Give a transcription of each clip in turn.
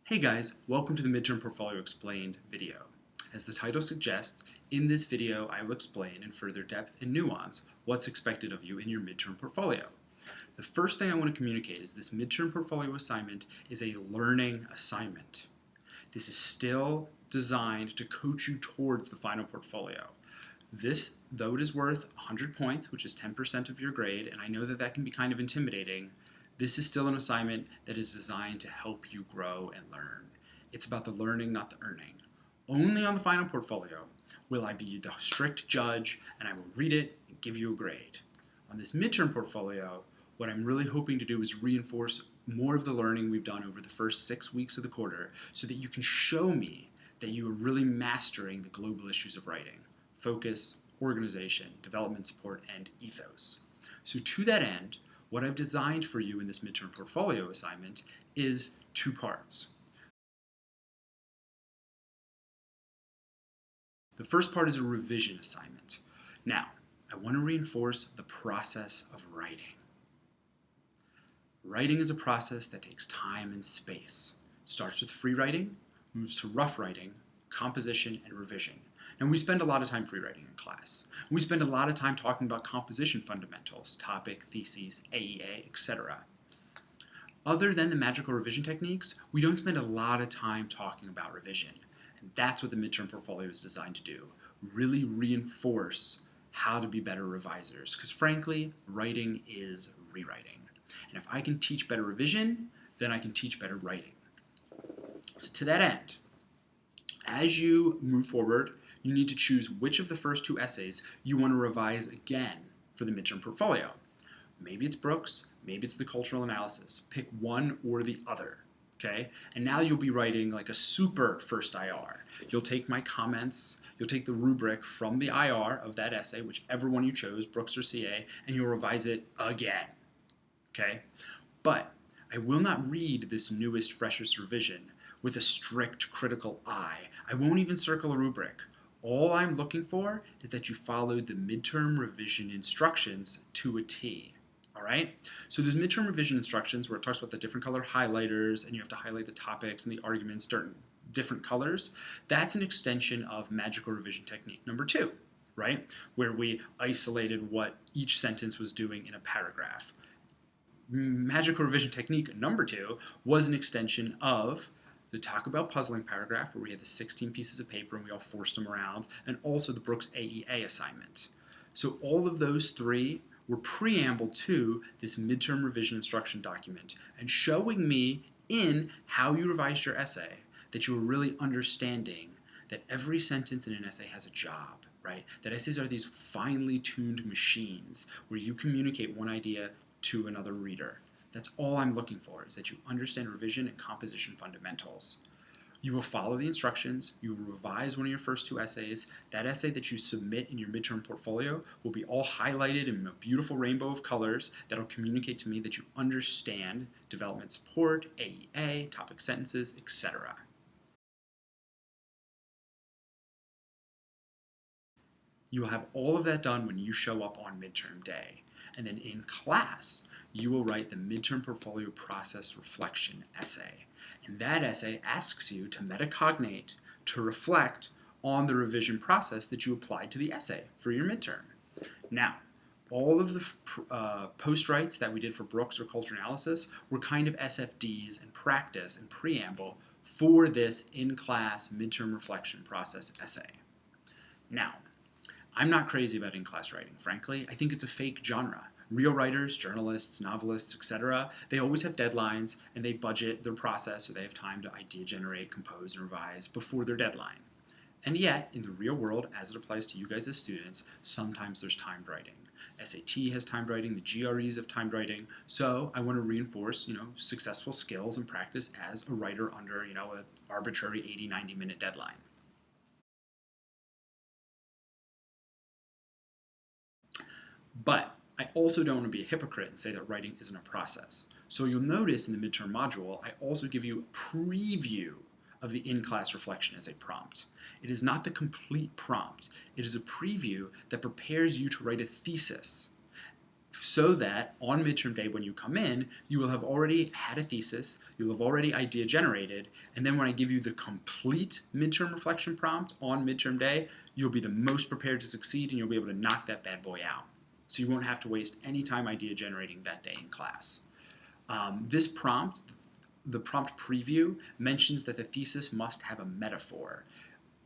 Hey guys, welcome to the Midterm Portfolio Explained video. As the title suggests, in this video I will explain in further depth and nuance what's expected of you in your midterm portfolio. The first thing I want to communicate is this midterm portfolio assignment is a learning assignment. This is still designed to coach you towards the final portfolio. This, though it is worth 100 points, which is 10% of your grade, and I know that that can be kind of intimidating, this is still an assignment that is designed to help you grow and learn. It's about the learning, not the earning. Only on the final portfolio will I be the strict judge and I will read it and give you a grade. On this midterm portfolio, what I'm really hoping to do is reinforce more of the learning we've done over the first 6 weeks of the quarter so that you can show me that you are really mastering the global issues of writing: focus, organization, development support, and ethos. So to that end, what I've designed for you in this midterm portfolio assignment is 2 parts. The first part is a revision assignment. Now, I want to reinforce the process of writing. Writing is a process that takes time and space. Starts with free writing, moves to rough writing, composition, and revision. And we spend a lot of time free writing in class. We spend a lot of time talking about composition fundamentals, topic, theses, AEA, etc. Other than the magical revision techniques, we don't spend a lot of time talking about revision. And that's what the midterm portfolio is designed to do. Really reinforce how to be better revisers. Because frankly, writing is rewriting. And if I can teach better revision, then I can teach better writing. So to that end, as you move forward, you need to choose which of the first 2 essays you want to revise again for the midterm portfolio. Maybe it's Brooks, maybe it's the cultural analysis. Pick one or the other, okay? And now you'll be writing like a super first IR. You'll take my comments, you'll take the rubric from the IR of that essay, whichever one you chose, Brooks or CA, and you'll revise it again, okay? But I will not read this newest, freshest revision with a strict critical eye. I won't even circle a rubric. All I'm looking for is that you followed the midterm revision instructions to a T. All right? So there's midterm revision instructions where it talks about the different color highlighters and you have to highlight the topics and the arguments in different colors. That's an extension of magical revision technique number 2, right? Where we isolated what each sentence was doing in a paragraph. Magical revision technique number 2 was an extension of the talk about puzzling paragraph, where we had the 16 pieces of paper and we all forced them around, and also the Brooks AEA assignment. So all of those 3 were preamble to this midterm revision instruction document and showing me in how you revised your essay that you were really understanding that every sentence in an essay has a job, right? That essays are these finely tuned machines where you communicate one idea to another reader. That's all I'm looking for, is that you understand revision and composition fundamentals. You will follow the instructions, you will revise one of your first 2 essays. That essay that you submit in your midterm portfolio will be all highlighted in a beautiful rainbow of colors that'll communicate to me that you understand development support, AEA, topic sentences, etc. You will have all of that done when you show up on midterm day. And then in class, you will write the midterm portfolio process reflection essay. And that essay asks you to metacognate, to reflect on the revision process that you applied to the essay for your midterm. Now, all of the post-writes that we did for Brooks or culture analysis were kind of SFDs and practice and preamble for this in-class midterm reflection process essay. Now, I'm not crazy about in-class writing, frankly. I think it's a fake genre. Real writers, journalists, novelists, etc., they always have deadlines and they budget their process so they have time to idea generate, compose, and revise before their deadline. And yet, in the real world, as it applies to you guys as students, sometimes there's timed writing. SAT has timed writing, the GREs have timed writing, so I want to reinforce, successful skills and practice as a writer under, an arbitrary 80, 90-minute deadline. But I also don't want to be a hypocrite and say that writing isn't a process. So you'll notice in the midterm module, I also give you a preview of the in-class reflection as a prompt. It is not the complete prompt. It is a preview that prepares you to write a thesis so that on midterm day when you come in, you will have already had a thesis, you'll have already idea generated, and then when I give you the complete midterm reflection prompt on midterm day, you'll be the most prepared to succeed and you'll be able to knock that bad boy out. So you won't have to waste any time idea generating that day in class. This prompt, the prompt preview, mentions that the thesis must have a metaphor.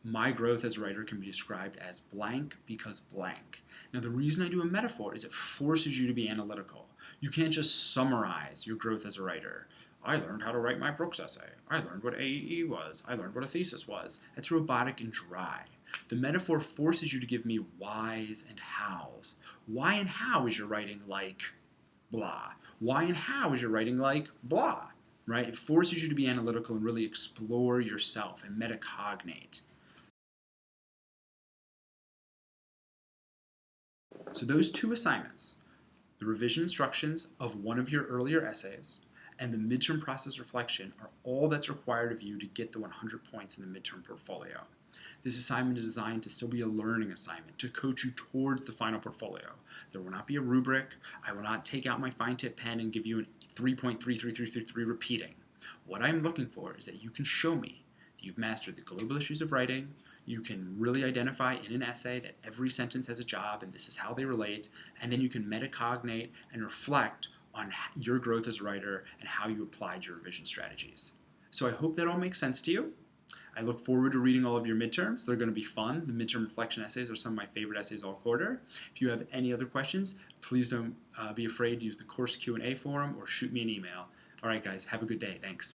My growth as a writer can be described as blank because blank. Now, the reason I do a metaphor is it forces you to be analytical. You can't just summarize your growth as a writer. I learned how to write my Brooks essay. I learned what AEE was. I learned what a thesis was. That's robotic and dry. The metaphor forces you to give me whys and hows. Why and how is your writing like blah? Why and how is your writing like blah? Right? It forces you to be analytical and really explore yourself and metacognate. So those two assignments, the revision instructions of one of your earlier essays and the midterm process reflection, are all that's required of you to get the 100 points in the midterm portfolio. This assignment is designed to still be a learning assignment, to coach you towards the final portfolio. There will not be a rubric. I will not take out my fine tip pen and give you a 3.33333 repeating. What I'm looking for is that you can show me that you've mastered the global issues of writing, you can really identify in an essay that every sentence has a job and this is how they relate, and then you can metacognate and reflect on your growth as a writer and how you applied your revision strategies. So I hope that all makes sense to you. I look forward to reading all of your midterms. They're going to be fun. The midterm reflection essays are some of my favorite essays all quarter. If you have any other questions, please don't be afraid to use the course Q&A forum or shoot me an email. All right, guys, have a good day. Thanks.